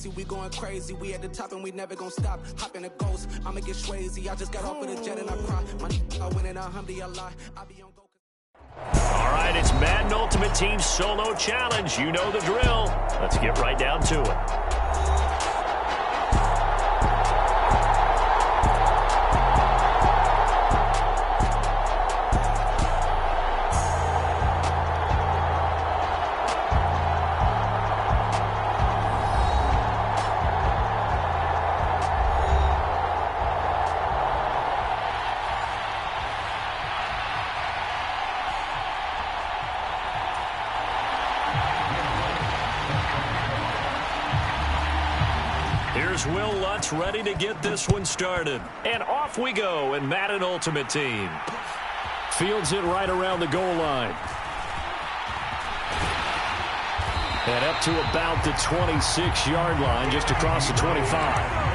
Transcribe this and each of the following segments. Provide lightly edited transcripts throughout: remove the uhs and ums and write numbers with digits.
lazy, we going crazy. We at the top and we never gonna stop. Hop in a ghost, I'ma get swayzy. I just got off with a jet and I cry. I win in a Humvee, I lie. I be on go. All right, it's Madden Ultimate Team Solo Challenge. You know the drill. Let's get right down to it. Here's Will Lutz ready to get this one started. And off we go in Madden Ultimate Team. Fields it right around the goal line. And up to about the 26-yard line, just across the 25.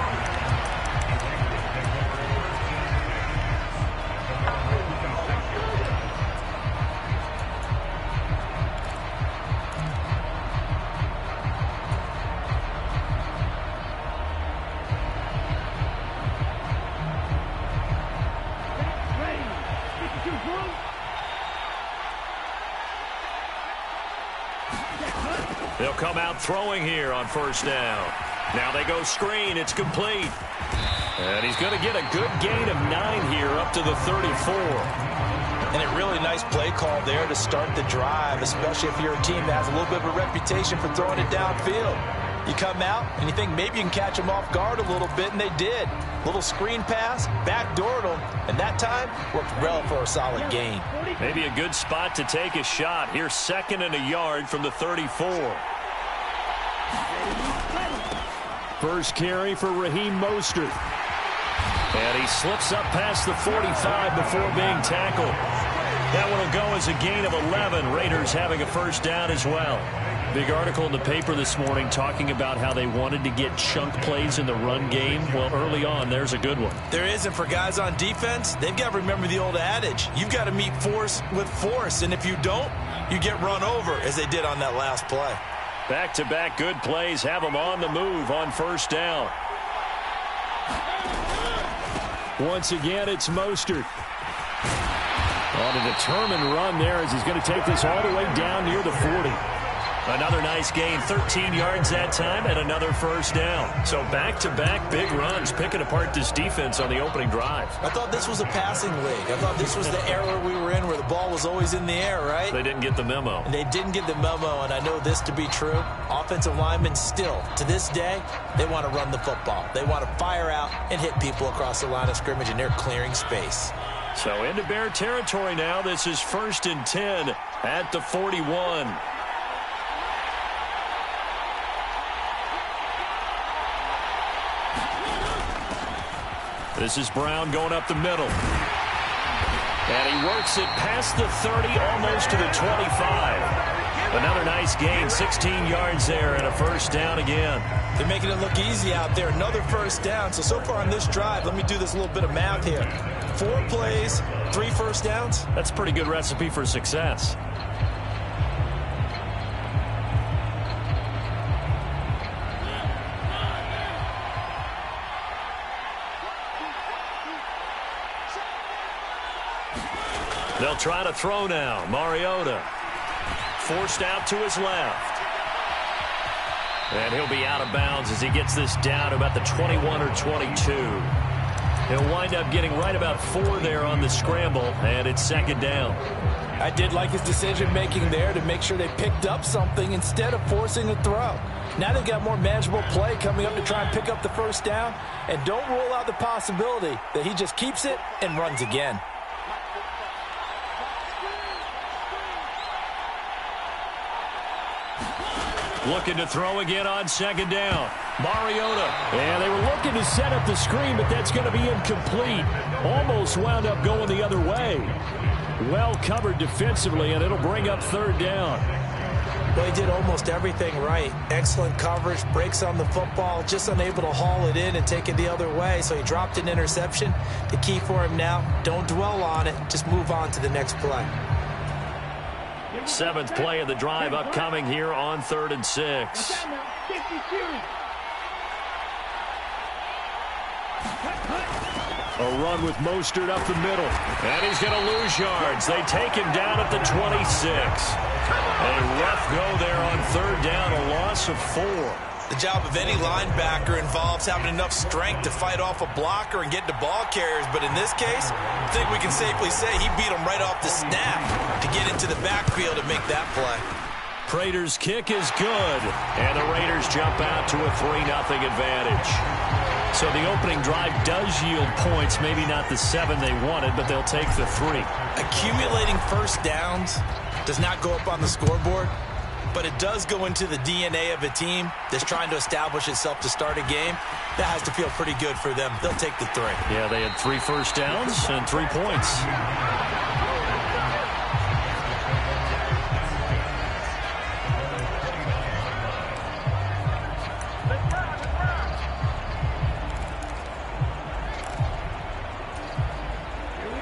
They'll come out throwing here on first down. Now they go screen. It's complete. And he's going to get a good gain of 9 here up to the 34. And a really nice play call there to start the drive, especially if you're a team that has a little bit of a reputation for throwing it downfield. You come out and you think maybe you can catch them off guard a little bit, and they did. Little screen pass, backdoored them, and that time worked well for a solid gain. Maybe a good spot to take a shot. Here's 2nd and a yard from the 34. First carry for Raheem Mostert. And he slips up past the 45 before being tackled. That one will go as a gain of 11. Raiders having a first down as well. Big article in the paper this morning talking about how they wanted to get chunk plays in the run game. Well, early on, there's a good one. There is, and for guys on defense, they've got to remember the old adage. You've got to meet force with force, and if you don't, you get run over, as they did on that last play. Back-to-back good plays have them on the move on first down. Once again, it's Mostert. On a determined run there as he's going to take this all the way down near the 40. Another nice gain, 13 yards that time, and another first down. So back-to-back big runs, picking apart this defense on the opening drive. I thought this was a passing league. I thought this was the era we were in where the ball was always in the air, right? They didn't get the memo. And they didn't get the memo, and I know this to be true. Offensive linemen still, to this day, they want to run the football. They want to fire out and hit people across the line of scrimmage, and they're clearing space. So into Bear territory now. This is 1st and 10 at the 41. This is Brown going up the middle. And he works it past the 30, almost to the 25. Another nice gain, 16 yards there, and a first down again. They're making it look easy out there. Another first down. So far on this drive, let me do this little bit of math here. 4 plays, 3 first downs. That's a pretty good recipe for success. They'll try to throw now. Mariota forced out to his left. And he'll be out of bounds as he gets this down to about the 21 or 22. He'll wind up getting right about 4 there on the scramble, and it's 2nd down. I did like his decision-making there to make sure they picked up something instead of forcing a throw. Now they've got more manageable play coming up to try and pick up the first down, and don't rule out the possibility that he just keeps it and runs again. Looking to throw again on 2nd down. Mariota. And they were looking to set up the screen, but that's going to be incomplete. Almost wound up going the other way. Well covered defensively, and it'll bring up 3rd down. Well, he did almost everything right. Excellent coverage, breaks on the football, just unable to haul it in and take it the other way. So he dropped an interception. The key for him now, don't dwell on it. Just move on to the next play. 7th play of the drive upcoming here on 3rd and 6. A run with Mostert up the middle. And he's going to lose yards. They take him down at the 26. A rough go there on third down, a loss of 4. The job of any linebacker involves having enough strength to fight off a blocker and get to ball carriers. But in this case, I think we can safely say he beat him right off the snap to get into the backfield and make that play. Prater's kick is good. And the Raiders jump out to a 3-0 advantage. So the opening drive does yield points. Maybe not the 7 they wanted, but they'll take the 3. Accumulating first downs does not go up on the scoreboard, but it does go into the DNA of a team that's trying to establish itself to start a game. That has to feel pretty good for them. They'll take the 3. Yeah, they had 3 first downs and 3 points.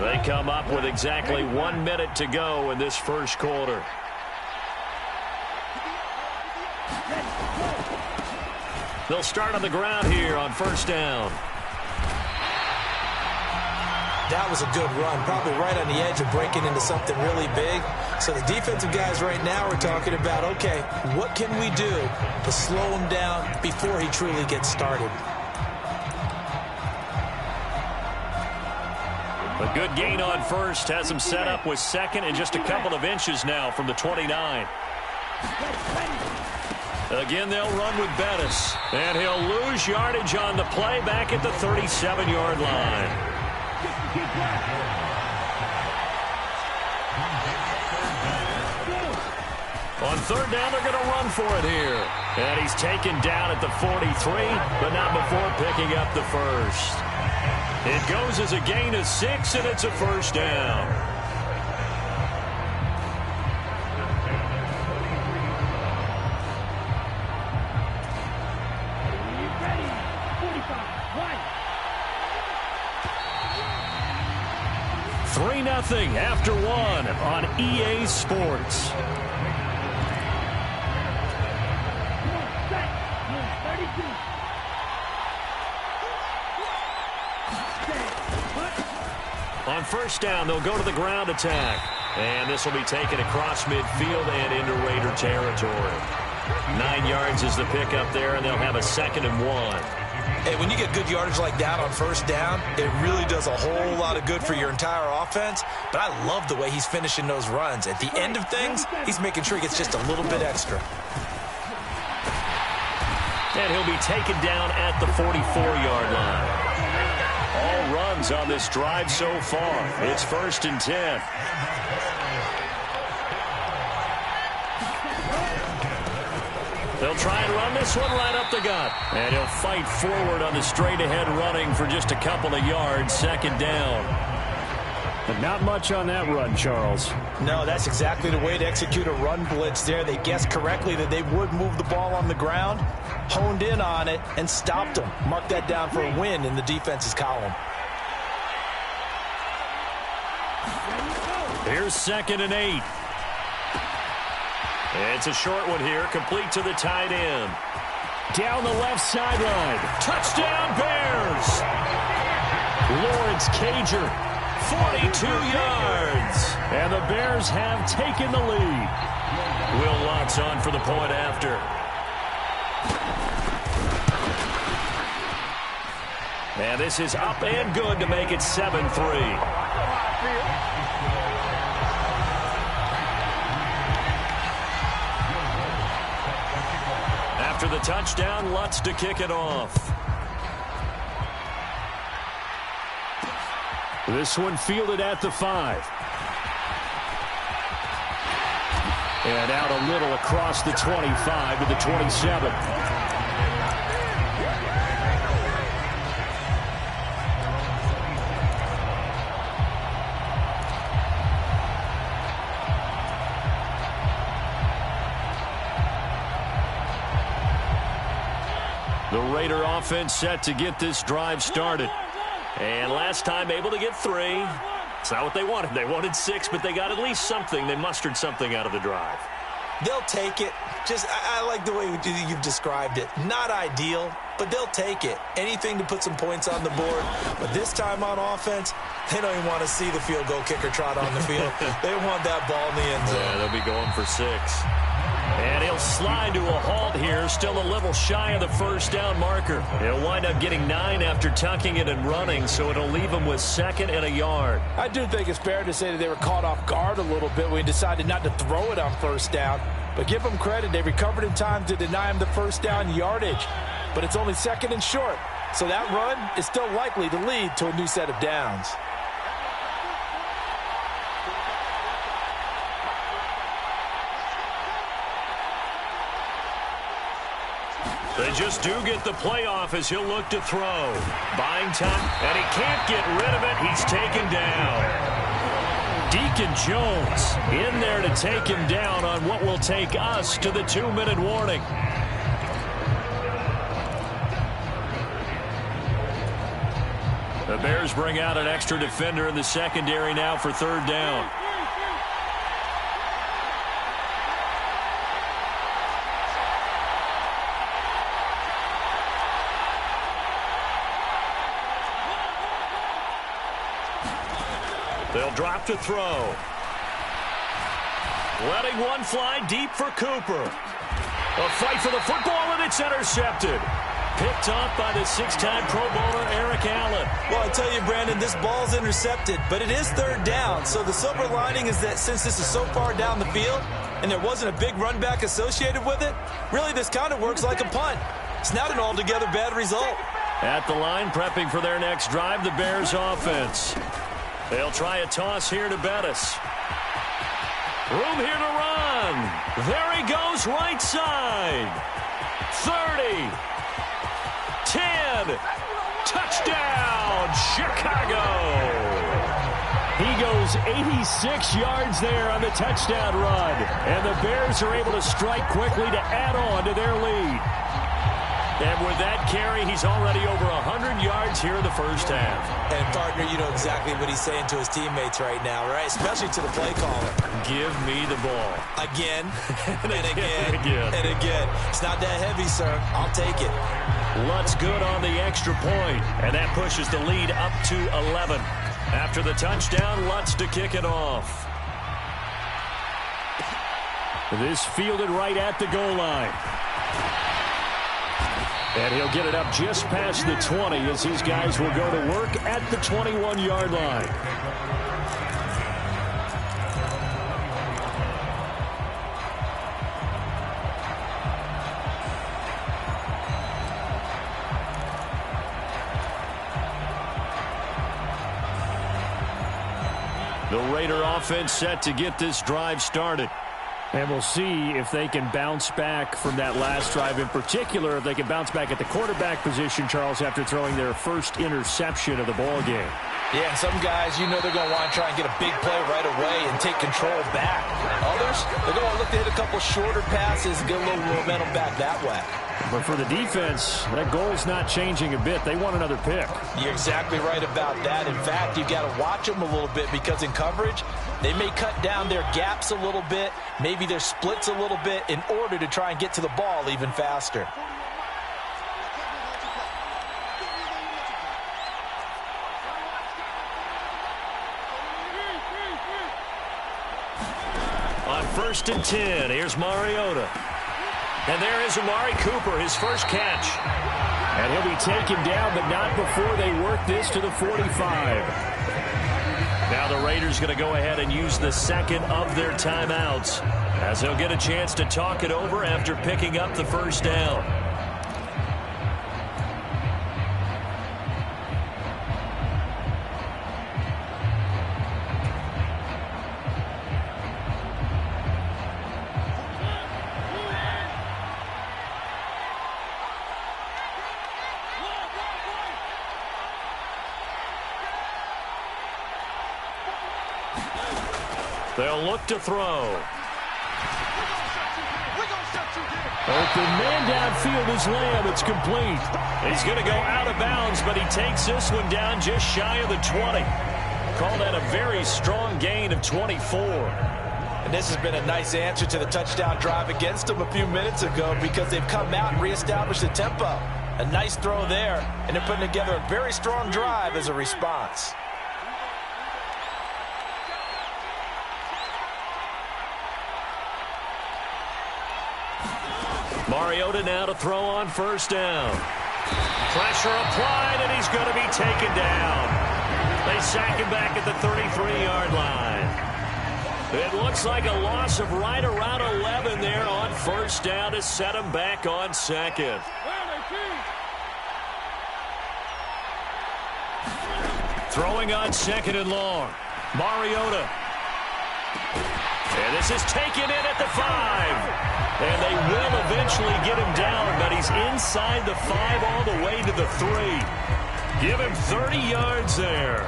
They come up with exactly 1 minute to go in this first quarter. They'll start on the ground here on first down. That was a good run, probably right on the edge of breaking into something really big. So the defensive guys right now are talking about, okay, what can we do to slow him down before he truly gets started? A good gain on first has him set up with second and just a couple of inches now from the 29. Again, they'll run with Bettis. And he'll lose yardage on the play back at the 37-yard line. On third down, they're going to run for it here. And he's taken down at the 43, but not before picking up the first. It goes as a gain of 6, and it's a first down. Nothing after 1 on EA Sports. On first down, they'll go to the ground attack. And this will be taken across midfield and into Raider territory. 9 yards is the pickup there, and they'll have a 2nd and 1. Hey, when you get good yardage like that on first down, it really does a whole lot of good for your entire offense. But I love the way he's finishing those runs. At the end of things, he's making sure he gets just a little bit extra. And he'll be taken down at the 44-yard line. All runs on this drive so far. It's 1st and 10. They'll try and run this one right up the gut. And he'll fight forward on the straight-ahead running for just a couple of yards. 2nd down. But not much on that run, Charles. No, that's exactly the way to execute a run blitz there. They guessed correctly that they would move the ball on the ground, honed in on it, and stopped them. Mark that down for a win in the defense's column. Here's 2nd and 8. It's a short one here, complete to the tight end. Down the left sideline. Touchdown, Bears! Lawrence Cager, 42 yards. And the Bears have taken the lead. Will Lutz on for the point after. And this is up and good to make it 7-3. After the touchdown, Lutz to kick it off. This one fielded at the 5. And out a little across the 25 to the 27. The Raider offense set to get this drive started. And last time able to get 3. It's not what they wanted. They wanted 6, but they got at least something. They mustered something out of the drive. They'll take it. I like the way you've described it. Not ideal, but they'll take it. Anything to put some points on the board. But this time on offense, they don't even want to see the field goal kicker trot on the field. They want that ball in the end zone. Yeah, they'll be going for 6. And he'll slide to a halt here, still a little shy of the first down marker. He'll wind up getting 9 after tucking it and running, so it'll leave him with 2nd and a yard. I do think it's fair to say that they were caught off guard a little bit when he decided not to throw it on first down. But give them credit, they recovered in time to deny him the first down yardage. But it's only 2nd and short, so that run is still likely to lead to a new set of downs. They just do get the playoff as he'll look to throw. Buying time, and he can't get rid of it. He's taken down. Deacon Jones in there to take him down on what will take us to the 2-minute warning. The Bears bring out an extra defender in the secondary now for 3rd down. They'll drop to throw. Letting one fly deep for Cooper. A fight for the football, and it's intercepted. Picked off by the 6-time Pro Bowler Eric Allen. Well, I tell you, Brandon, this ball's intercepted, but it is 3rd down. So the silver lining is that since this is so far down the field and there wasn't a big run back associated with it, really this kind of works like a punt. It's not an altogether bad result. At the line, prepping for their next drive, the Bears offense. They'll try a toss here to Bettis. Room here to run. There he goes, right side. 30. 10. Touchdown, Chicago. He goes 86 yards there on the touchdown run. And the Bears are able to strike quickly to add on to their lead. And with that carry, he's already over 100 yards here in the first half. And, partner, you know exactly what he's saying to his teammates right now, right? Especially to the play caller. Give me the ball. Again, and again, and again. It's not that heavy, sir. I'll take it. Lutz good on the extra point, and that pushes the lead up to 11. After the touchdown, Lutz to kick it off. This fielded right at the goal line. And he'll get it up just past the 20 as his guys will go to work at the 21-yard line. The Raider offense set to get this drive started. And we'll see if they can bounce back from that last drive. In particular, if they can bounce back at the quarterback position, Charles, after throwing their first interception of the ball game. Yeah, some guys, you know they're going to want to try and get a big play right away and take control back. Others, they're going to look to hit a couple shorter passes and get a little momentum back that way. But for the defense, that goal's not changing a bit. They want another pick. You're exactly right about that. In fact, you've got to watch them a little bit because in coverage, they may cut down their gaps a little bit, maybe their splits a little bit in order to try and get to the ball even faster. On 1st and 10, here's Mariota. And there is Amari Cooper, his first catch. And he'll be taken down, but not before they work this to the 45. Now the Raiders going to go ahead and use the second of their timeouts as they'll get a chance to talk it over after picking up the first down. They'll look to throw. Open man downfield is Lamb. It's complete. He's going to go out of bounds, but he takes this one down just shy of the 20. Call that a very strong gain of 24. And this has been a nice answer to the touchdown drive against them a few minutes ago because they've come out and reestablished the tempo. A nice throw there, and they're putting together a very strong drive as a response. Mariota now to throw on first down. Pressure applied, and he's going to be taken down. They sack him back at the 33-yard line. It looks like a loss of right around 11 there on first down to set him back on second. Throwing on second and long. Mariota. And this is taken in at the 5. And they will eventually get him down, but he's inside the 5 all the way to the 3. Give him 30 yards there.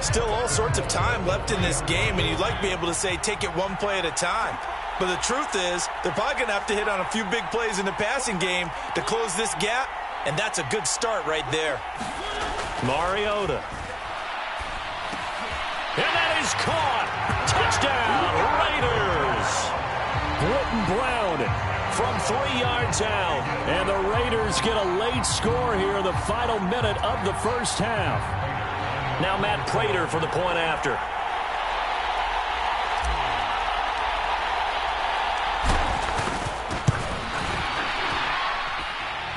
Still all sorts of time left in this game, and you'd like to be able to say take it one play at a time. But the truth is, they're probably going to have to hit on a few big plays in the passing game to close this gap, and that's a good start right there. Mariota. And that is caught. Touchdown, Raiders. Britton Brown from 3 yards out. And the Raiders get a late score here in the final minute of the first half. Now Matt Prater for the point after.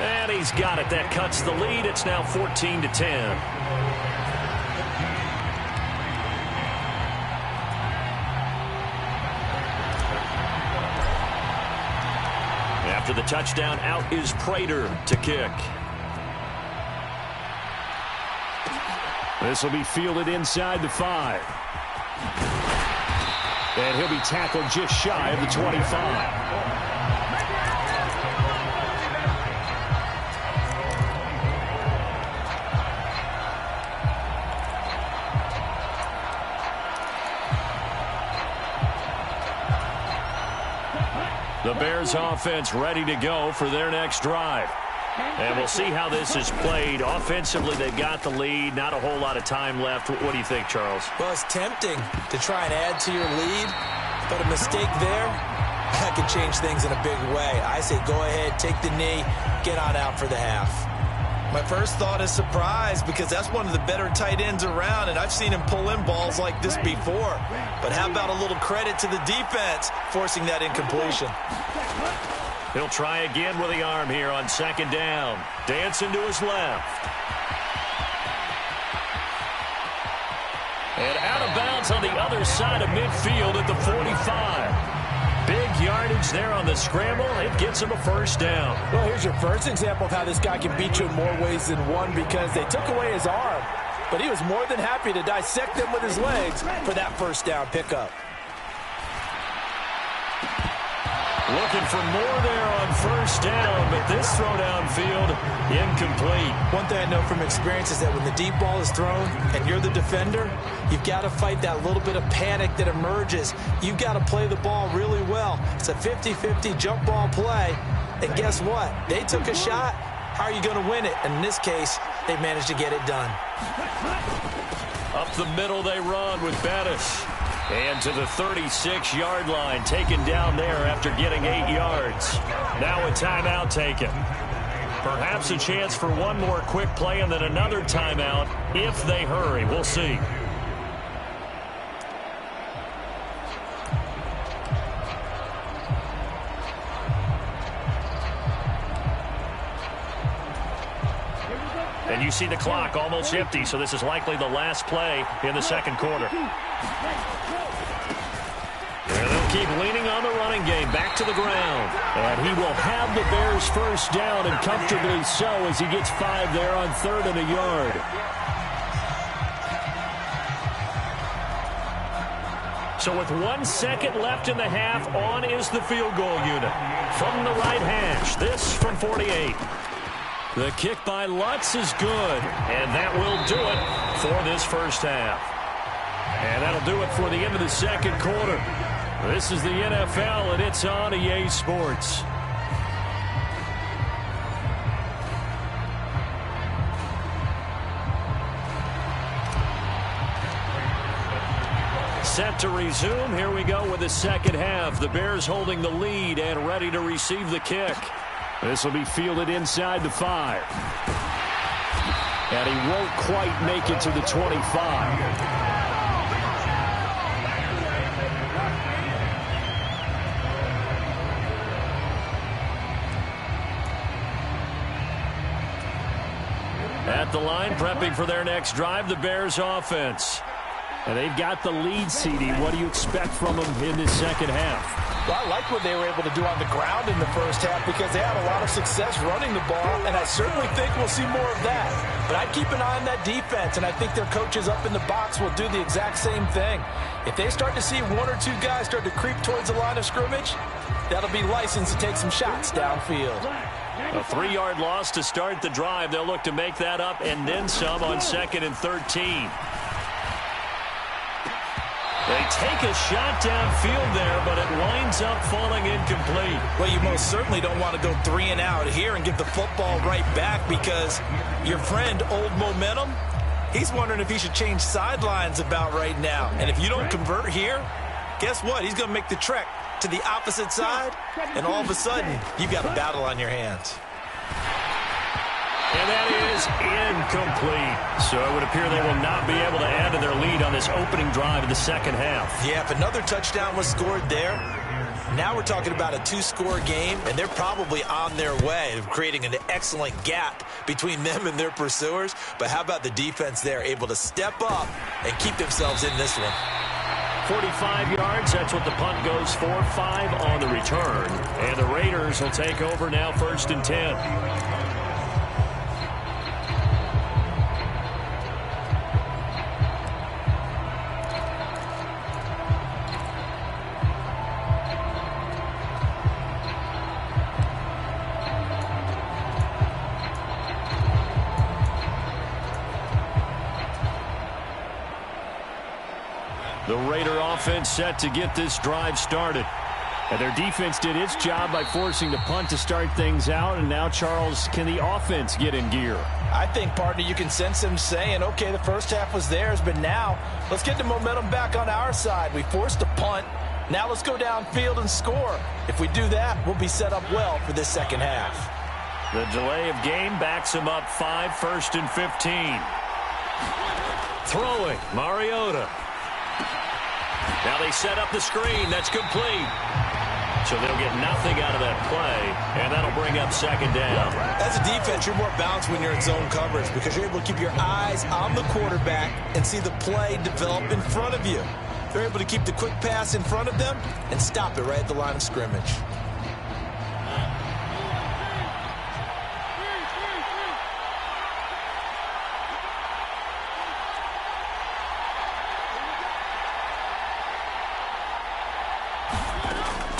And he's got it. That cuts the lead. It's now 14-10. After the touchdown, out is Prater to kick. This will be fielded inside the 5. And he'll be tackled just shy of the 25. The Bears offense ready to go for their next drive. And we'll see how this is played. Offensively, they've got the lead. Not a whole lot of time left. What do you think, Charles? Well, it's tempting to try and add to your lead, but a mistake there, that could change things in a big way. I say go ahead, take the knee, get on out for the half. My first thought is surprise, because that's one of the better tight ends around, and I've seen him pull in balls like this before. But how about a little credit to the defense forcing that incompletion? He'll try again with the arm here on second down. Dancing to his left. And out of bounds on the other side of midfield at the 45. Big yardage there on the scramble. It gets him a first down. Well, here's your first example of how this guy can beat you in more ways than one, because they took away his arm, but he was more than happy to dissect them with his legs for that first down pickup. Looking for more there on first down, but this throw downfield incomplete. One thing I know from experience is that when the deep ball is thrown and you're the defender, you've got to fight that little bit of panic that emerges. You've got to play the ball really well. It's a 50-50 jump ball play, and guess what? They took a shot. How are you going to win it? And in this case, they managed to get it done. Up the middle they run with Bettis. And to the 36-yard line, taken down there after getting 8 yards. Now a timeout taken. Perhaps a chance for one more quick play and then another timeout if they hurry. We'll see. And you see the clock almost empty, so this is likely the last play in the second quarter. And they'll keep leaning on the running game, back to the ground. And he will have the Bears first down, and comfortably so, as he gets 5 there on 3rd and a yard. So with 1 second left in the half, on is the field goal unit. From the right hash, this from 48. The kick by Lutz is good, and that will do it for this first half. And that'll do it for the end of the second quarter. This is the NFL, and it's on EA Sports. Set to resume. Here we go with the second half. The Bears holding the lead and ready to receive the kick. This will be fielded inside the 5. And he won't quite make it to the 25. At the line, prepping for their next drive, the Bears offense. And they've got the lead, CD. What do you expect from them in this second half? Well, I like what they were able to do on the ground in the first half because they had a lot of success running the ball, and I certainly think we'll see more of that. But I'd keep an eye on that defense, and I think their coaches up in the box will do the exact same thing. If they start to see one or two guys start to creep towards the line of scrimmage, that'll be license to take some shots downfield. A 3-yard loss to start the drive. They'll look to make that up and then some on 2nd and 13. They take a shot downfield there, but it winds up falling incomplete. Well, you most certainly don't want to go 3 and out here and give the football right back because your friend, Old Momentum, he's wondering if he should change sidelines about right now. And if you don't convert here, guess what? He's going to make the trek to the opposite side, and all of a sudden, you've got a battle on your hands. And that is incomplete. So it would appear they will not be able to add to their lead on this opening drive of the second half. Yeah, if another touchdown was scored there, now we're talking about a 2-score game, and they're probably on their way of creating an excellent gap between them and their pursuers. But how about the defense there, able to step up and keep themselves in this one? 45 yards, that's what the punt goes for. 5 on the return. And the Raiders will take over now, 1st and 10. The Raider offense set to get this drive started. And their defense did its job by forcing the punt to start things out. And now, Charles, can the offense get in gear? I think, partner, you can sense them saying, okay, the first half was theirs, but now let's get the momentum back on our side. We forced a punt. Now let's go downfield and score. If we do that, we'll be set up well for this second half. The delay of game backs him up 5, 1st and 15. Throwing, Mariota. Now they set up the screen. That's complete. So they'll get nothing out of that play, and that'll bring up 2nd down. As a defense, you're more balanced when you're in zone coverage because you're able to keep your eyes on the quarterback and see the play develop in front of you. They're able to keep the quick pass in front of them and stop it right at the line of scrimmage.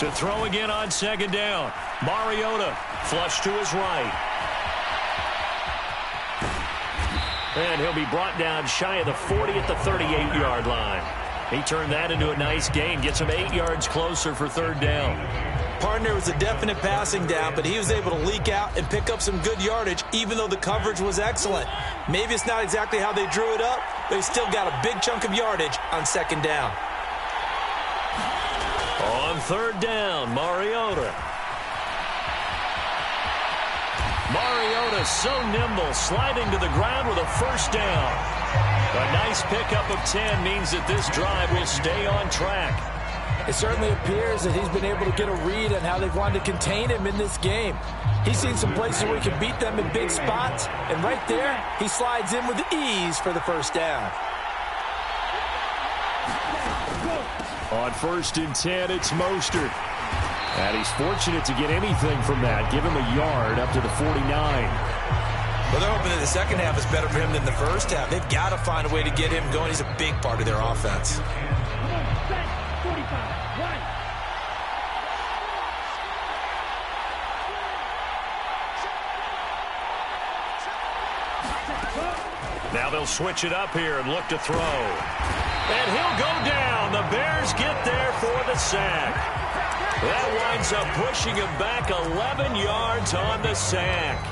To throw again on 2nd down. Mariota flush to his right. And he'll be brought down shy of the 40 at the 38-yard line. He turned that into a nice gain. Gets him 8 yards closer for 3rd down. Partner was a definite passing down, but he was able to leak out and pick up some good yardage, even though the coverage was excellent. Maybe it's not exactly how they drew it up, but he still got a big chunk of yardage on 2nd down. On 3rd down, Mariota. Mariota so nimble, sliding to the ground with a 1st down. A nice pickup of 10 means that this drive will stay on track. It certainly appears that he's been able to get a read on how they've wanted to contain him in this game. He's seen some places where he can beat them in big spots, and right there, he slides in with ease for the 1st down. On 1st and 10, it's Mostert. And he's fortunate to get anything from that. Give him a yard up to the 49. Well, they're hoping that the second half is better for him than the first half. They've got to find a way to get him going. He's a big part of their offense. Now they'll switch it up here and look to throw. And he'll go down. The Bears get there for the sack. That winds up pushing him back 11 yards on the sack.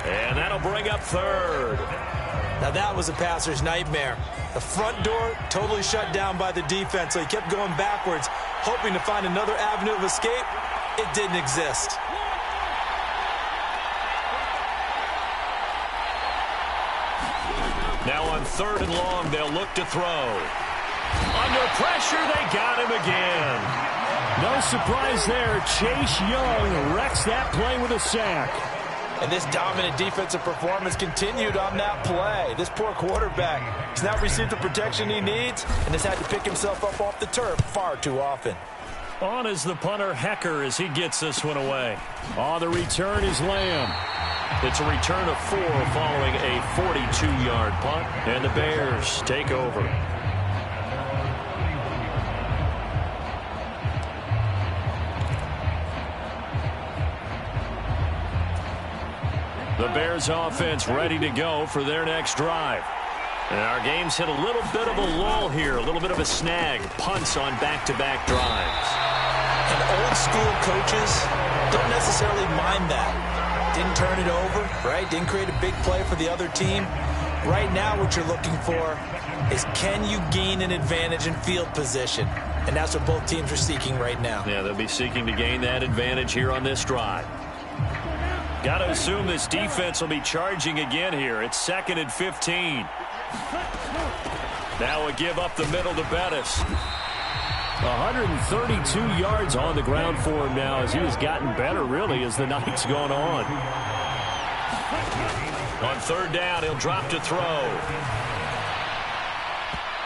And that'll bring up 3rd. Now that was a passer's nightmare. The front door totally shut down by the defense, so he kept going backwards, hoping to find another avenue of escape. It didn't exist. 3rd and long. They'll look to throw. Under pressure, they got him again. No surprise there. Chase Young wrecks that play with a sack. And this dominant defensive performance continued on that play. This poor quarterback has now received the protection he needs and has had to pick himself up off the turf far too often. On is the punter, Hecker, as he gets this one away. On the return is Lamb. It's a return of 4 following a 42-yard punt, and the Bears take over. The Bears offense ready to go for their next drive. And our game's hit a little bit of a lull here, a little bit of a snag. Punts on back-to-back drives. And old-school coaches don't necessarily mind that. Didn't turn it over, right? Didn't create a big play for the other team. Right now what you're looking for is, can you gain an advantage in field position? And that's what both teams are seeking right now. Yeah, they'll be seeking to gain that advantage here on this drive. Got to assume this defense will be charging again here. It's 2nd and 15. Now a give up the middle to Bettis. 132 yards on the ground for him now, as he has gotten better, really, as the night's gone on. On 3rd down, he'll drop to throw.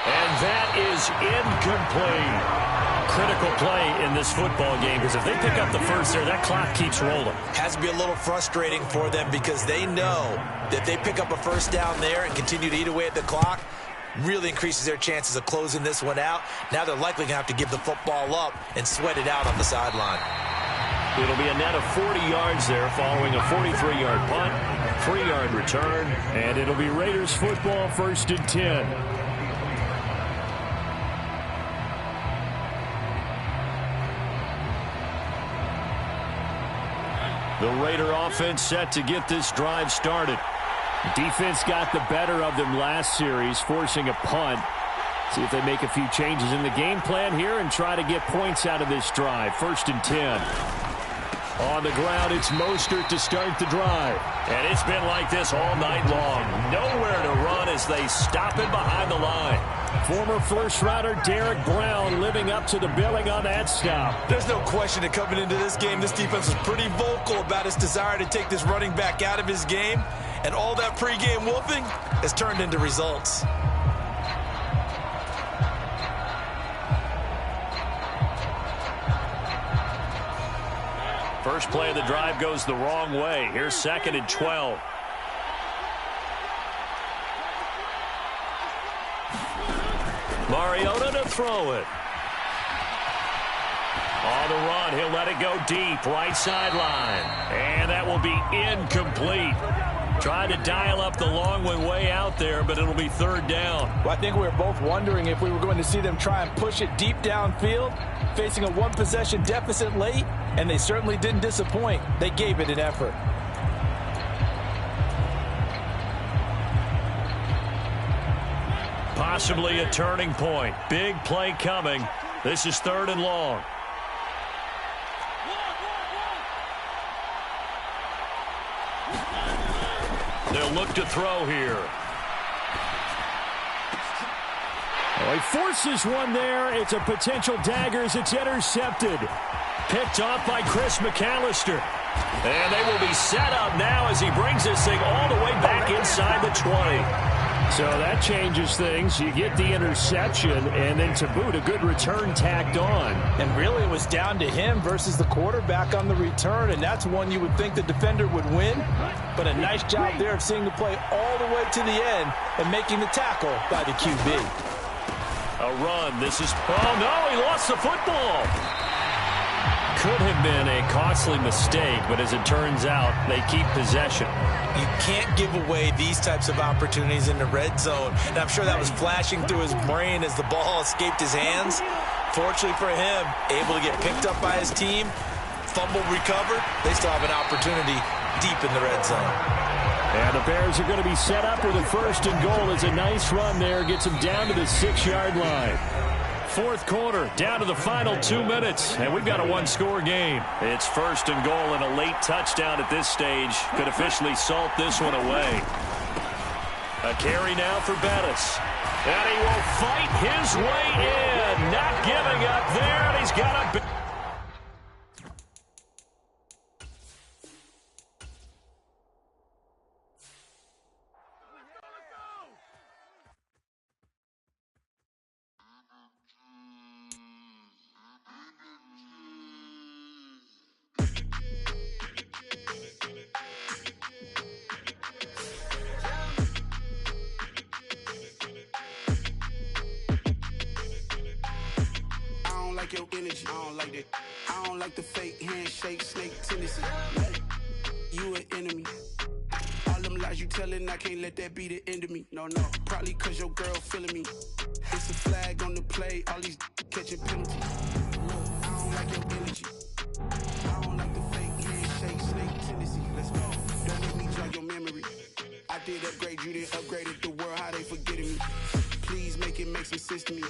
And that is incomplete. Critical play in this football game, because if they pick up the first there, that clock keeps rolling. Has to be a little frustrating for them, because they know that if they pick up a first down there and continue to eat away at the clock, really increases their chances of closing this one out. Now they're likely going to have to give the football up and sweat it out on the sideline. It'll be a net of 40 yards there following a 43-yard punt, 3-yard return, and it'll be Raiders football, 1st and 10. The Raider offense set to get this drive started. Defense got the better of them last series, forcing a punt. See if they make a few changes in the game plan here and try to get points out of this drive. 1st and 10. On the ground, it's Mostert to start the drive. And it's been like this all night long. Nowhere to run as they stop him behind the line. Former first-rounder Derek Brown living up to the billing on that stop. There's no question that coming into this game, this defense was pretty vocal about its desire to take this running back out of his game. And all that pregame wolfing has turned into results. First play of the drive goes the wrong way. Here's 2nd and 12. Mariota to throw it. On the run, he'll let it go deep, right sideline. And that will be incomplete. Trying to dial up the long one way out there, but it'll be 3rd down. Well, I think we were both wondering if we were going to see them try and push it deep downfield, facing a one-possession deficit late, and they certainly didn't disappoint. They gave it an effort. Possibly a turning point. Big play coming. This is 3rd and long. They'll look to throw here. Well, he forces one there. It's a potential dagger as it's intercepted. Picked off by Chris McAllister. And they will be set up now as he brings this thing all the way back inside the 20. So that changes things. You get the interception, and then to boot, a good return tacked on. And really it was down to him versus the quarterback on the return, and that's one you would think the defender would win. But a nice job there of seeing the play all the way to the end and making the tackle by the QB. A run. This is... Oh, no, he lost the football. Could have been a costly mistake, but as it turns out, they keep possession. You can't give away these types of opportunities in the red zone. And I'm sure that was flashing through his brain as the ball escaped his hands. Fortunately for him, able to get picked up by his team, fumble recovered. They still have an opportunity deep in the red zone. And the Bears are going to be set up with a 1st and goal. As a nice run there gets them down to the 6-yard line. 4th quarter, down to the final 2 minutes, and we've got a one-score game. It's 1st and goal, and a late touchdown at this stage could officially salt this one away. A carry now for Bettis. And he will fight his way in. Not giving up there. And he's got a... Your energy, I don't like that. I don't like the fake handshake, snake tendency. You an enemy. All them lies you telling, I can't let that be the end of me. No, probably cause your girl feeling me. It's a flag on the play, all these catching penalties. I don't like your energy. I don't like the fake handshake, snake tendency. Let's go. Don't make me jog your memory. I did upgrade, you did upgraded the world, how they forgetting me. Please make it make some sense to me.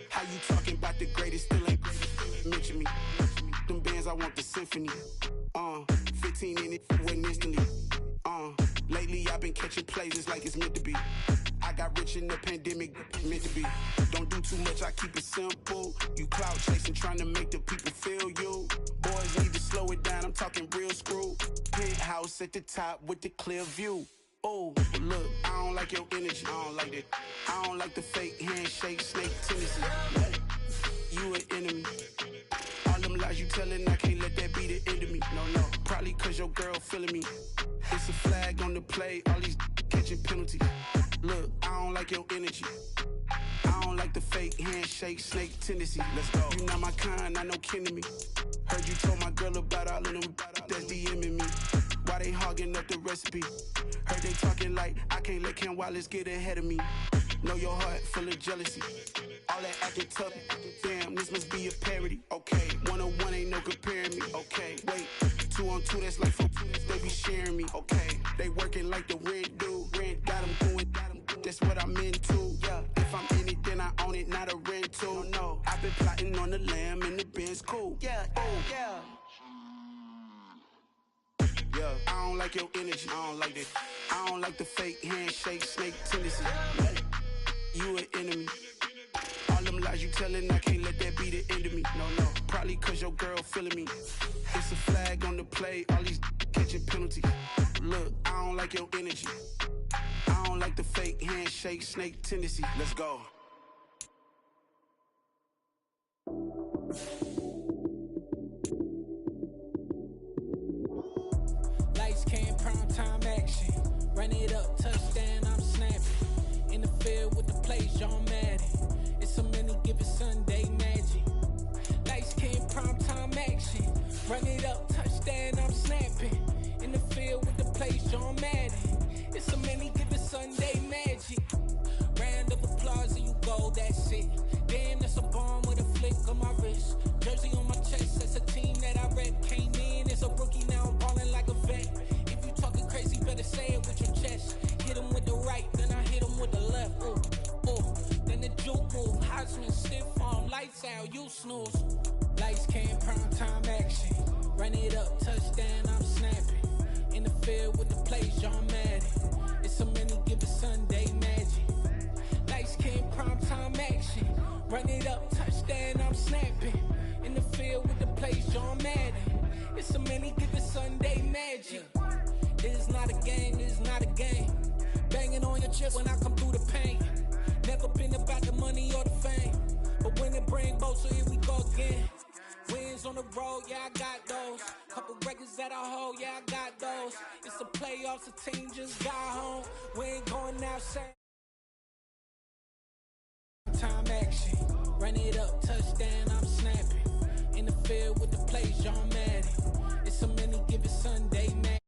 How you talking about the greatest, still ain't mention me. Them bands, I want the symphony. 15 in it, went instantly. Lately I've been catching plays, it's like it's meant to be. I got rich in the pandemic, meant to be. Don't do too much, I keep it simple. You clout chasing, trying to make the people feel you. Boys need to slow it down, I'm talking real screw. Penthouse at the top with the clear view. Oh, look, I don't like your energy, I don't like that. I don't like the fake handshake, snake tendency. You an enemy. All them lies you telling, I can't let that be the end of me. No, probably cause your girl feeling me. It's a flag on the play, all these catching penalties. Look, I don't like your energy. I don't like the fake handshake, snake tendency. Let's go. You not my kind, I know kin to me. Heard you told my girl about all of them that's DMing me. Why they hogging up the recipe? Heard they talking like I can't let Ken Wallace get ahead of me. Know your heart full of jealousy. All that acting tough, damn, this must be a parody. Okay, 1-on-1 ain't no comparing me. Okay, wait, 2-on-2, that's like 4, they be sharing me. Okay, they working like the rent do. Rent got them going, that's what I'm into. Yeah, if I'm in it, then I own it, not a rental. No, I've been plotting on the lamb and the Benz cool. Yeah, oh, yeah. Yeah, I don't like your energy, I don't like that. I don't like the fake handshake, snake tendency. You an enemy. All them lies you telling, I can't let that be the end of me. No, probably cause your girl feeling me. It's a flag on the play, all these catching penalties. Look, I don't like your energy. I don't like the fake handshake, snake tendency. Let's go. Lights came, prime time action. Run it up, touchdown, I'm snapping. In the field with the plays, John Madden. It's a many given Sunday magic. Lights came, prime time action. Run it up, touchdown, I'm snapping. In the field with the plays, John Madden. It's a many given Sunday magic. Round of applause and you go, that's it. Damn, that's a bomb with a flick on my wrist. Jersey on my chest, that's a team that I rep. Came in as a rookie, now I'm ballin' like a vet. If you talking crazy, better say it with your chest. Hit him with the right, then I hit him with the left. Ooh, ooh, then the juke move. Heisman stiff arm, lights out, you snooze. Lights came, prime time action. Run it up, touchdown, I'm snapping. In the field with the plays, John Madden. It's a many given Sunday magic. Lights came, prime time action. Run it up, touchdown, I'm snapping. In the field with the plays, John Madden. It's a many given Sunday magic. This is not a game, this is not a game. Banging on your chest when I come through the pain. Never been about the money or the fame. But when it bring both, so here we go again. Wins on the road, yeah, I got those. Couple records that I hold, yeah, I got those. It's the playoffs, the team just got home. We ain't going outside. Time action, run it up, touchdown, I'm snapping. In the field with the plays, John Madden. It's a many given Sunday magic.